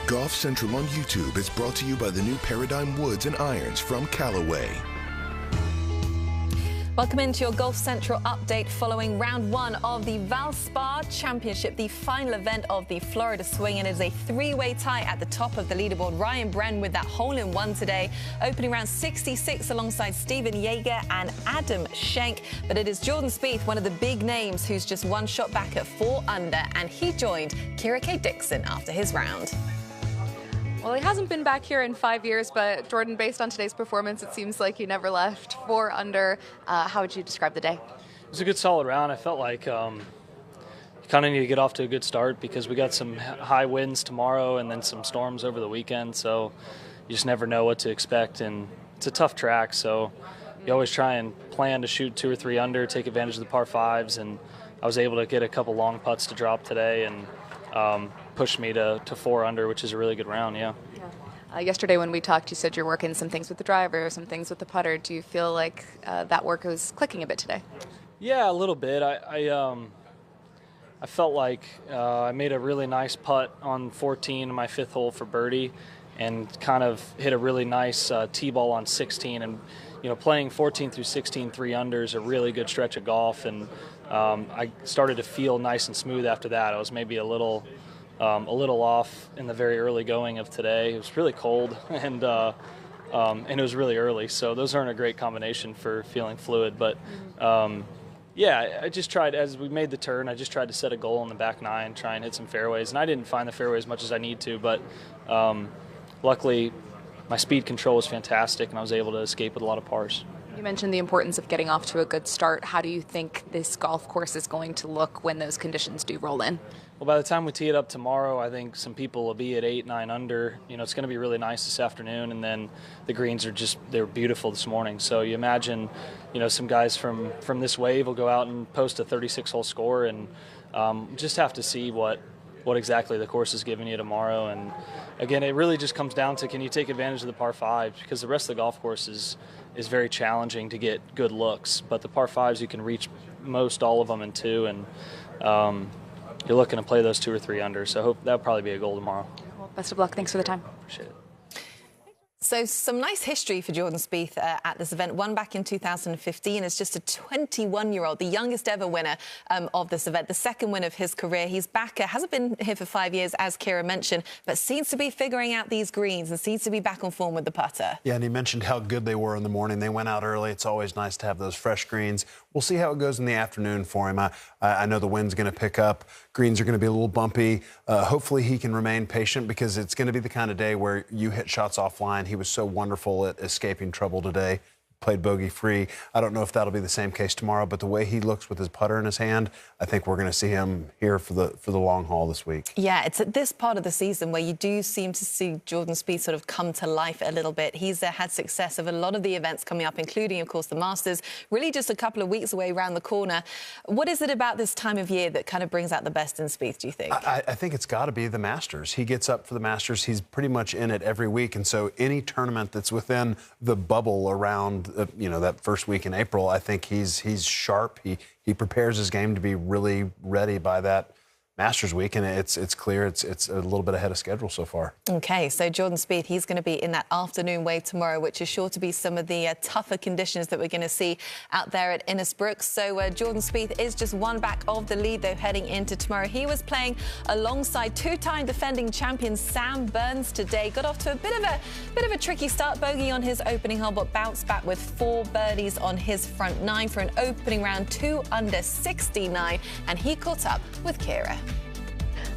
Golf Central on YouTube is brought to you by the new Paradigm Woods and Irons from Callaway. Welcome into your Golf Central update following round one of the Valspar Championship, the final event of the Florida Swing. And it is a three-way tie at the top of the leaderboard. Ryan Bren with that hole-in-one today, opening round 66 alongside Stephen Jaeger and Adam Schenk. But it is Jordan Spieth, one of the big names, who's just one shot back at 4 under, and he joined Kira K. Dixon after his round. Well, he hasn't been back here in 5 years, but Jordan, based on today's performance, it seems like he never left. 4 under. How would you describe the day? It was a good, solid round. I felt like you kind of need to get off to a good start because we got some high winds tomorrow and then some storms over the weekend, so you just never know what to expect, and it's a tough track, so you always try and plan to shoot 2 or 3 under, take advantage of the par fives, and I was able to get a couple long putts to drop today, and pushed me to 4 under, which is a really good round, yeah. Yesterday when we talked, you said you're working some things with the driver, some things with the putter. Do you feel like that work was clicking a bit today? Yeah, a little bit. I felt like I made a really nice putt on 14 on my 5th hole for birdie, and kind of hit a really nice tee ball on 16. And playing 14 through 16 3 under is a really good stretch of golf, and I started to feel nice and smooth after that. I was maybe a little off in the very early going of today. It was really cold, and it was really early, so those aren't a great combination for feeling fluid. But yeah, I just tried, as we made the turn, I just tried to set a goal in the back 9, try and hit some fairways, and I didn't find the fairway as much as I need to, but luckily my speed control was fantastic, and I was able to escape with a lot of pars. You mentioned the importance of getting off to a good start. How do you think this golf course is going to look when those conditions do roll in? Well, by the time we tee it up tomorrow, I think some people will be at 8, 9 under. It's going to be really nice this afternoon, and then the greens they're beautiful this morning. So you imagine, some guys from this wave will go out and post a 36-hole score, and just have to see what exactly the course is giving you tomorrow. And again, it really just comes down to, can you take advantage of the par fives, because the rest of the golf course is very challenging to get good looks, but the par fives you can reach most all of them in 2, and you're looking to play those 2 or 3 under, so I hope that'll probably be a goal tomorrow. Well, best of luck. Thanks for the time. Appreciate it. So some nice history for Jordan Spieth at this event. Won back in 2015 as just a 21-year-old, the youngest ever winner of this event, the second win of his career. He's back, hasn't been here for 5 years, as Kira mentioned, but seems to be figuring out these greens and seems to be back on form with the putter. Yeah, and he mentioned how good they were in the morning. They went out early. It's always nice to have those fresh greens. We'll see how it goes in the afternoon for him. I know the wind's going to pick up. Greens are going to be a little bumpy. Hopefully he can remain patient, because it's going to be the kind of day where you hit shots offline. He was so wonderful at escaping trouble today. Played bogey-free. I don't know if that'll be the same case tomorrow, but the way he looks with his putter in his hand, I think we're going to see him here for the long haul this week. Yeah, it's at this part of the season where you do seem to see Jordan Spieth sort of come to life a little bit. He's had success of a lot of the events coming up, including, of course, the Masters, really just a couple of weeks away around the corner. What is it about this time of year that kind of brings out the best in Spieth, do you think? I think it's got to be the Masters. He gets up for the Masters. He's pretty much in it every week, and so any tournament that's within the bubble around that first week in April, I think he's sharp. He prepares his game to be really ready by that Masters week, and it's clear it's a little bit ahead of schedule so far. Okay, so Jordan Spieth, he's going to be in that afternoon wave tomorrow, which is sure to be some of the tougher conditions that we're going to see out there at Innisbrook. So Jordan Spieth is just one back of the lead, though, heading into tomorrow. He was playing alongside 2-time defending champion Sam Burns today. Got off to a bit of a tricky start, bogey on his opening hole, but bounced back with 4 birdies on his front 9 for an opening round 2 under 69, and he caught up with Kira.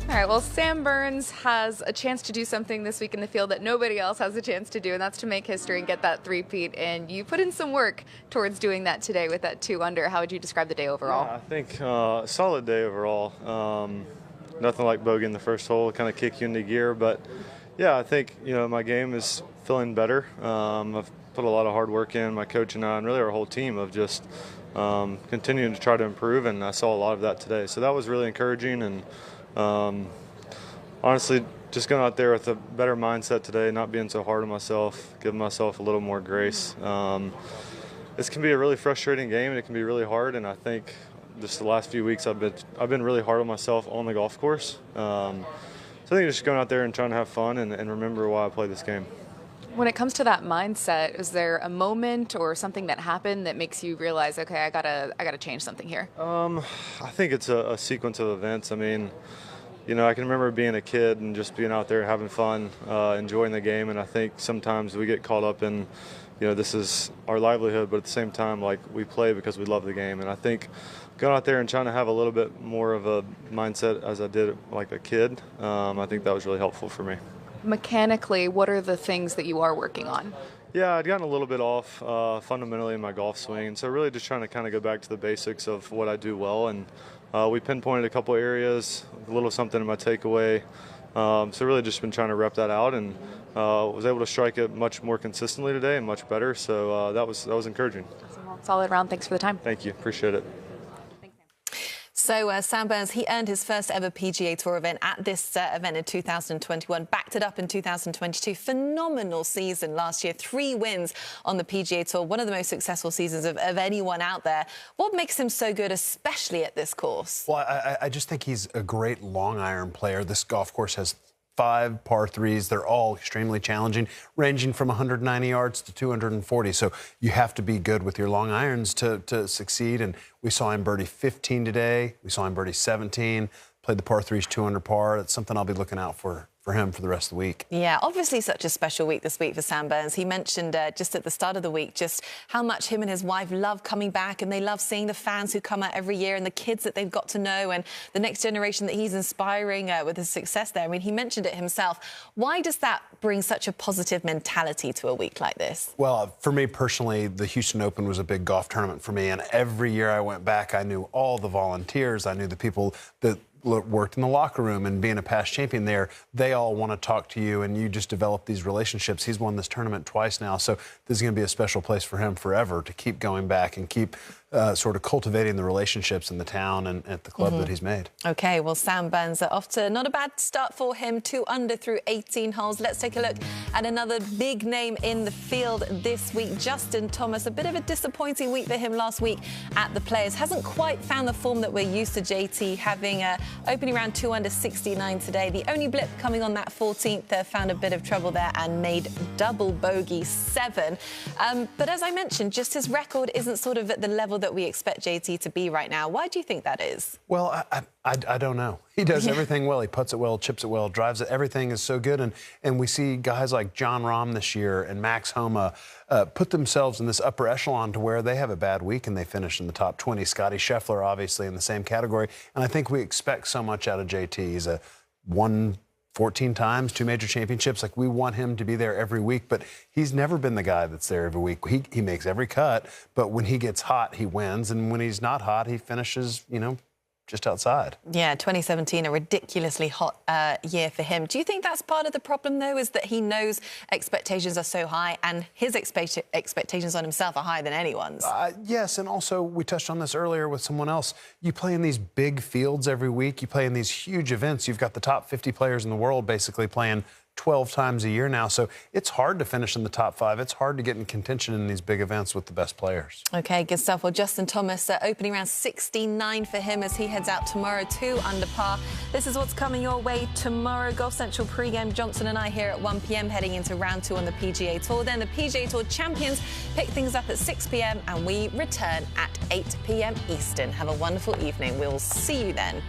All right, well, Sam Burns has a chance to do something this week in the field that nobody else has a chance to do, and that's to make history and get that three-peat. And you put in some work towards doing that today with that 2 under. How would you describe the day overall? Yeah, I think solid day overall. Nothing like bogey in the first hole, kind of kick you into gear. But, yeah, I think, my game is feeling better. I've put a lot of hard work in, my coach and I, and really our whole team, of just continuing to try to improve, and I saw a lot of that today. So that was really encouraging, and honestly, just going out there with a better mindset today, not being so hard on myself, giving myself a little more grace. This can be a really frustrating game, and it can be really hard, and I think just the last few weeks I've been really hard on myself on the golf course. So I think just going out there and trying to have fun and remember why I play this game. When it comes to that mindset, is there a moment or something that happened that makes you realize, okay, I gotta change something here? I think it's a sequence of events. I mean, I can remember being a kid and just being out there having fun, enjoying the game, and I think sometimes we get caught up in, this is our livelihood, but at the same time, like, we play because we love the game. And I think going out there and trying to have a little bit more of a mindset as I did like a kid, I think that was really helpful for me. Mechanically, what are the things that you are working on? Yeah, I'd gotten a little bit off fundamentally in my golf swing, and so really just trying to kind of go back to the basics of what I do well. And we pinpointed a couple areas, a little something in my takeaway. So really just been trying to rep that out, and was able to strike it much more consistently today and much better. So that was encouraging. Solid round. Thanks for the time. Thank you. Appreciate it. So Sam Burns, he earned his first ever PGA Tour event at this event in 2021, backed it up in 2022. Phenomenal season last year, 3 wins on the PGA Tour, one of the most successful seasons of anyone out there. What makes him so good, especially at this course? Well, I just think he's a great long iron player. This golf course has 5 par 3s. They're all extremely challenging, ranging from 190 yards to 240. So you have to be good with your long irons to succeed. And we saw him birdie 15 today. We saw him birdie 17. Played the par 3s 2 under par. That's something I'll be looking out for him for the rest of the week. Yeah, obviously such a special week this week for Sam Burns. He mentioned just at the start of the week just how much him and his wife love coming back, and they love seeing the fans who come out every year and the kids that they've got to know and the next generation that he's inspiring with his success there. I mean, he mentioned it himself. Why does that bring such a positive mentality to a week like this? Well, for me personally, the Houston Open was a big golf tournament for me, and every year I went back, I knew all the volunteers. I knew the people that worked in the locker room, and being a past champion there, they all want to talk to you, and you just develop these relationships. He's won this tournament twice now, so this is going to be a special place for him forever to keep going back and keep sort of cultivating the relationships in the town and at the club that he's made. Okay, well, Sam Burns off to not a bad start for him, 2 under through 18 holes. Let's take a look at another big name in the field this week, Justin Thomas. A bit of a disappointing week for him last week at the Players. Hasn't quite found the form that we're used to, JT, having opening round 2 under 69 today. The only blip coming on that 14th, found a bit of trouble there and made double bogey 7. But as I mentioned, just his record isn't sort of at the level that we expect JT to be right now. Why do you think that is? Well, I don't know. He does everything well. He putts it well, chips it well, drives it. Everything is so good. And we see guys like John Rahm this year and Max Homa put themselves in this upper echelon to where they have a bad week and they finish in the top 20. Scotty Scheffler, obviously, in the same category. And I think we expect so much out of JT. He's won 14 times, 2 major championships. Like, we want him to be there every week, but he's never been the guy that's there every week. He makes every cut, but when he gets hot, he wins. And when he's not hot, he finishes, just outside. Yeah, 2017, a ridiculously hot year for him. Do you think that's part of the problem, though, is that he knows expectations are so high and his expectations on himself are higher than anyone's? Yes, and also we touched on this earlier with someone else. You play in these big fields every week. You play in these huge events. You've got the top 50 players in the world basically playing 12 times a year now. So it's hard to finish in the top 5. It's hard to get in contention in these big events with the best players. Okay, good stuff. Well, Justin Thomas opening around 69 for him as he heads out tomorrow, 2 under par. This is what's coming your way tomorrow. Golf Central pregame, Johnson and I here at 1 p.m. heading into round 2 on the PGA Tour. Then the PGA Tour champions pick things up at 6 p.m. and we return at 8 p.m. Eastern. Have a wonderful evening. We'll see you then.